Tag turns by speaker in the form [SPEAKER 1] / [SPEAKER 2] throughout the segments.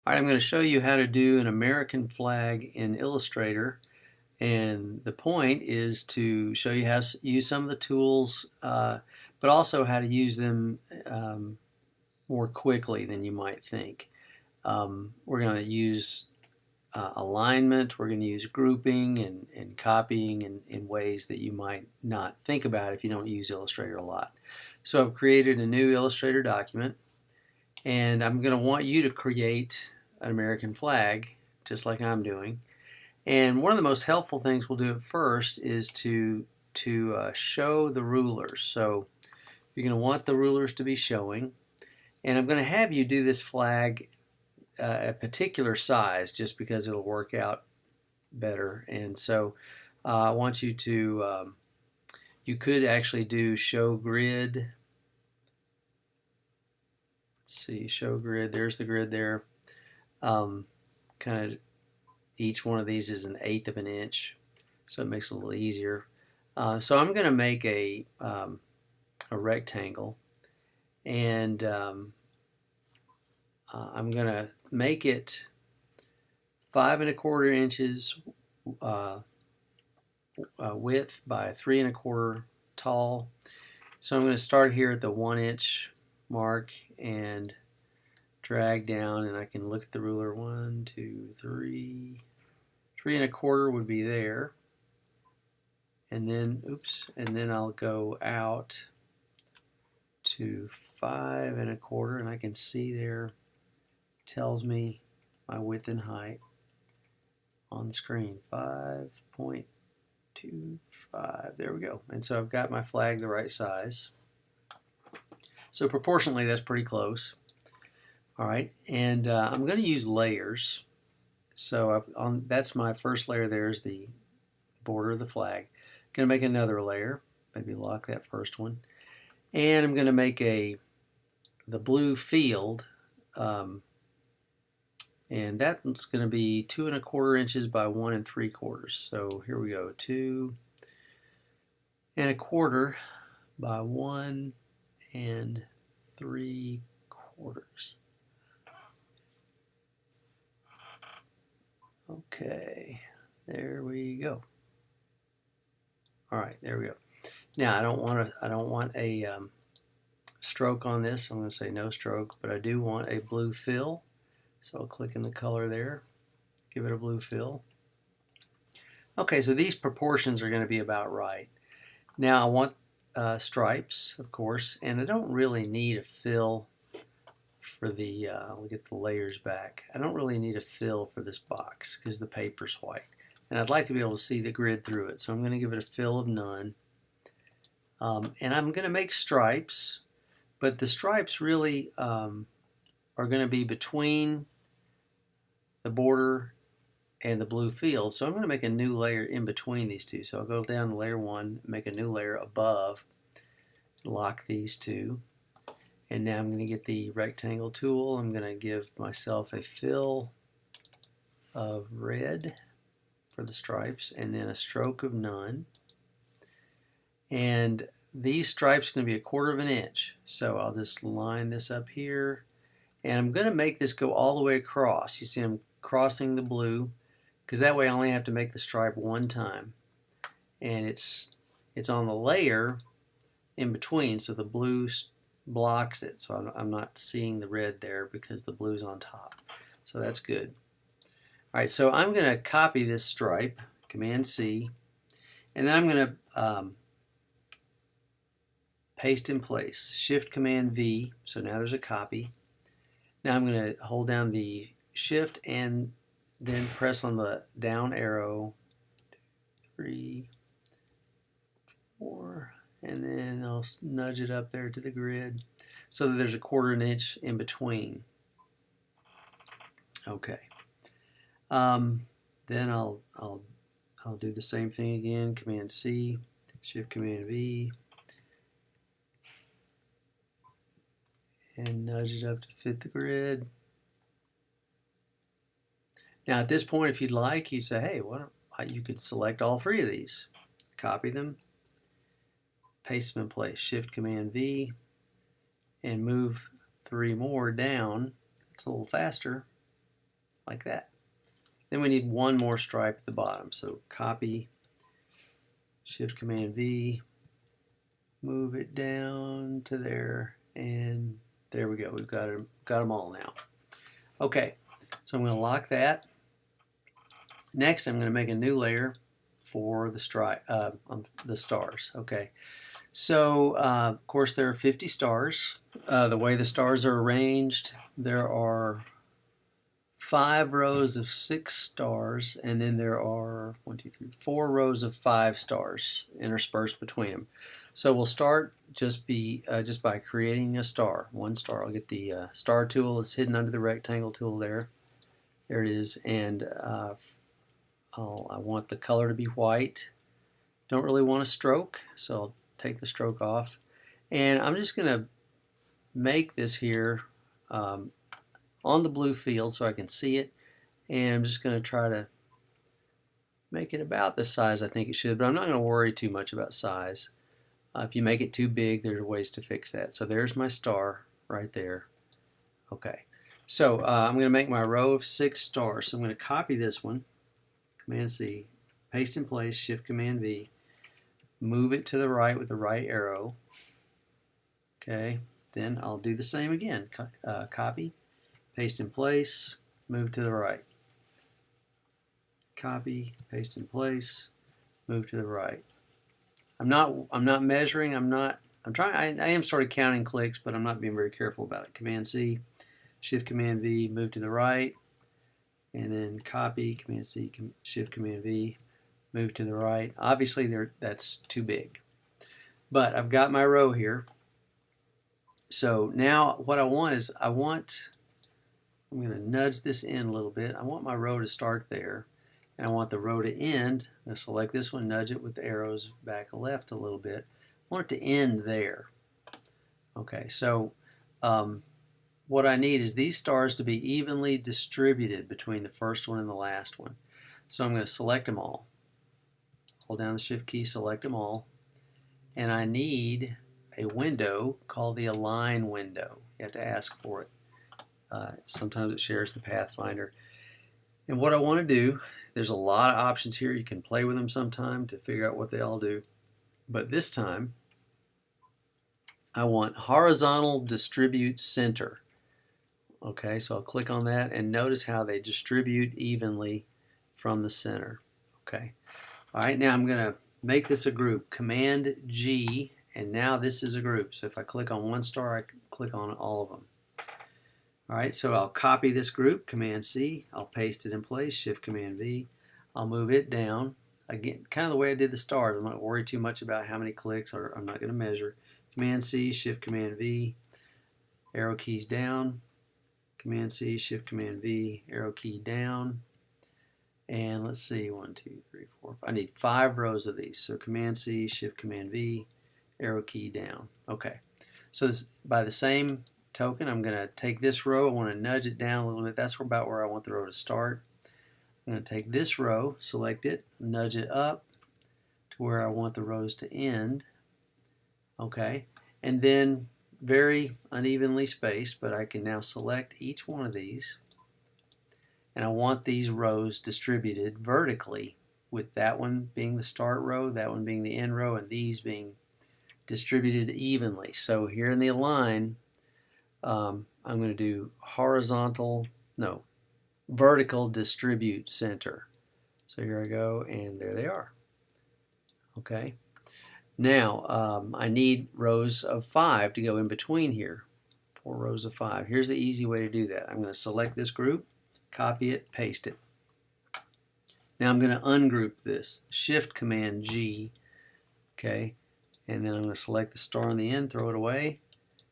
[SPEAKER 1] All right, I'm going to show you how to do an American flag in Illustrator, and the point is to show you how to use some of the tools, but also how to use them more quickly than you might think. We're going to use alignment, we're going to use grouping and copying in ways that you might not think about if you don't use Illustrator a lot. So I've created a new Illustrator document, and I'm going to want you to create an American flag just like I'm doing. And one of the most helpful things we'll do at first is to show the rulers. So you're going to want the rulers to be showing, and I'm going to have you do this flag a particular size just because it'll work out better. And so I want you to you could actually do show grid. Let's see, show grid, there's the grid there. Kind of each one of these is 1/8 of an inch, so it makes it a little easier. So I'm going to make a rectangle, and I'm going to make it 5 1/4 inches width by 3 1/4 tall. So I'm going to start here at the 1 inch mark and drag down, and I can look at the ruler. 1, 2, 3. 3 1/4 would be there, and then and then I'll go out to 5 1/4, and I can see there tells me my width and height on the screen. 5.25. There we go. And so I've got my flag the right size. So proportionally, that's pretty close. All right, and I'm going to use layers. So that's my first layer. There's the border of the flag. I'm going to make another layer. Maybe lock that first one, and I'm going to make the blue field, and that's going to be 2 1/4 inches by 1 3/4. So here we go, 2 1/4 by 1 3/4. Okay, there we go. All right, there we go. Now I don't want a stroke on this. I'm going to say no stroke, but I do want a blue fill. So I'll click in the color there, give it a blue fill. Okay, so these proportions are going to be about right. Now I want stripes, of course, and I don't really need a fill for the, I'll get the layers back. I don't really need a fill for this box because the paper's white. And I'd like to be able to see the grid through it, so I'm going to give it a fill of none. And I'm going to make stripes, but the stripes really are going to be between the border and the blue field. So I'm going to make a new layer in between these two. So I'll go down to layer 1, make a new layer above, lock these two. And now I'm going to get the rectangle tool. I'm going to give myself a fill of red for the stripes, and then a stroke of none. And these stripes are going to be 1/4 of an inch. So I'll just line this up here, and I'm going to make this go all the way across. You see I'm crossing the blue, because that way I only have to make the stripe one time. And it's on the layer in between, so the blue blocks it, so I'm not seeing the red there because the blue's on top. So that's good. Alright, so I'm going to copy this stripe, Command C, and then I'm going to paste in place, Shift Command V, so now there's a copy. Now I'm going to hold down the Shift and then press on the down arrow, 3, 4, and then I'll nudge it up there to the grid so that there's a 1/4 inch in between. Okay. Then I'll do the same thing again. Command C, Shift Command V, and nudge it up to fit the grid. Now at this point, if you'd like, you say, hey, you could select all 3 of these, copy them, paste them in place, Shift Command V, and move 3 more down. It's a little faster. like that. Then we need one more stripe at the bottom. So copy, Shift Command V, move it down to there, and there we go. We've got them all now. Okay, so I'm going to lock that. Next, I'm going to make a new layer for the stripe, the stars. Okay, so of course there are 50 stars. The way the stars are arranged, there are 5 rows of 6 stars, and then there are 4 rows of 5 stars interspersed between them. So we'll start just by creating a star, one star. I'll get the star tool. It's hidden under the rectangle tool there. There it is, and I want the color to be white. Don't really want a stroke, so I'll take the stroke off. And I'm just going to make this here on the blue field so I can see it. And I'm just going to try to make it about the size I think it should, but I'm not going to worry too much about size. If you make it too big, there's ways to fix that. So there's my star right there. Okay, so I'm going to make my row of 6 stars. So I'm going to copy this one, Command C, paste in place, Shift Command V, move it to the right with the right arrow. Okay, then I'll do the same again. Copy, paste in place, move to the right. Copy, paste in place, move to the right. I'm not measuring. I am sort of counting clicks, but I'm not being very careful about it. Command C, Shift Command V, move to the right, and then copy, Command C, Shift Command V, move to the right. Obviously that's too big, but I've got my row here. So now what I want is I'm going to nudge this in a little bit. I want my row to start there, and I want the row to end. I'm going to select this one, nudge it with the arrows back left a little bit. I want it to end there. Okay, so what I need is these stars to be evenly distributed between the first one and the last one. So I'm going to select them all. Hold down the Shift key, select them all, and I need a window called the Align window. You have to ask for it. Sometimes it shares the Pathfinder. And what I want to do, there's a lot of options here. You can play with them sometime to figure out what they all do. But this time, I want horizontal distribute center. Okay, so I'll click on that and notice how they distribute evenly from the center. Okay. All right, now I'm going to make this a group. Command G, and now this is a group. So if I click on one star, I can click on all of them. All right, so I'll copy this group, Command C. I'll paste it in place, Shift Command V. I'll move it down. Again, kind of the way I did the stars. I'm not going to worry too much about how many clicks, or I'm not going to measure. Command C, Shift Command V, arrow keys down. Command C, Shift Command V, arrow key down. And let's see, 1, 2, 3, 4, 5. I need 5 rows of these. So Command C, Shift Command V, arrow key down. Okay. So this, by the same token, I'm going to take this row. I want to nudge it down a little bit. That's about where I want the row to start. I'm going to take this row, select it, nudge it up to where I want the rows to end. Okay. And then very unevenly spaced, but I can now select each one of these. And I want these rows distributed vertically, with that one being the start row, that one being the end row, and these being distributed evenly. So here in the align, I'm going to do vertical distribute center. So here I go, and there they are. Okay. Now I need rows of 5 to go in between here. 4 rows of 5. Here's the easy way to do that. I'm going to select this group, copy it, paste it. Now I'm going to ungroup this. Shift Command G. Okay. And then I'm going to select the star on the end, throw it away.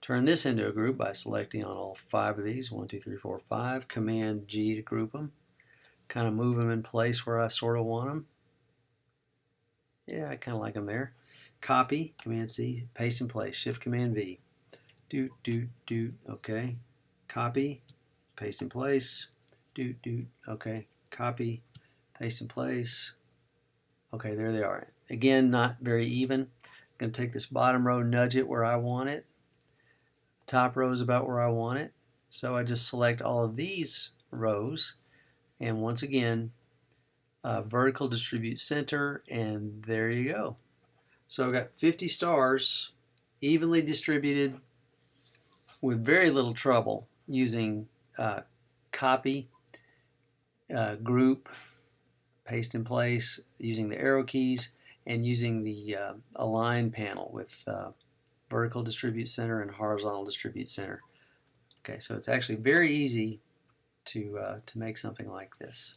[SPEAKER 1] Turn this into a group by selecting on all 5 of these. 1, 2, 3, 4, 5. Command G to group them. Kind of move them in place where I sort of want them. Yeah, I kind of like them there. Copy, Command C, paste in place. Shift Command V. Okay. Copy, paste in place. Okay. Copy, paste in place. Okay, there they are. Again, not very even. I'm going to take this bottom row, nudge it where I want it. The top row is about where I want it. So I just select all of these rows, And once again, vertical distribute center, and there you go. So I've got 50 stars evenly distributed with very little trouble using copy, group, paste in place, using the arrow keys, and using the align panel with vertical distribute center and horizontal distribute center. Okay, so it's actually very easy to make something like this.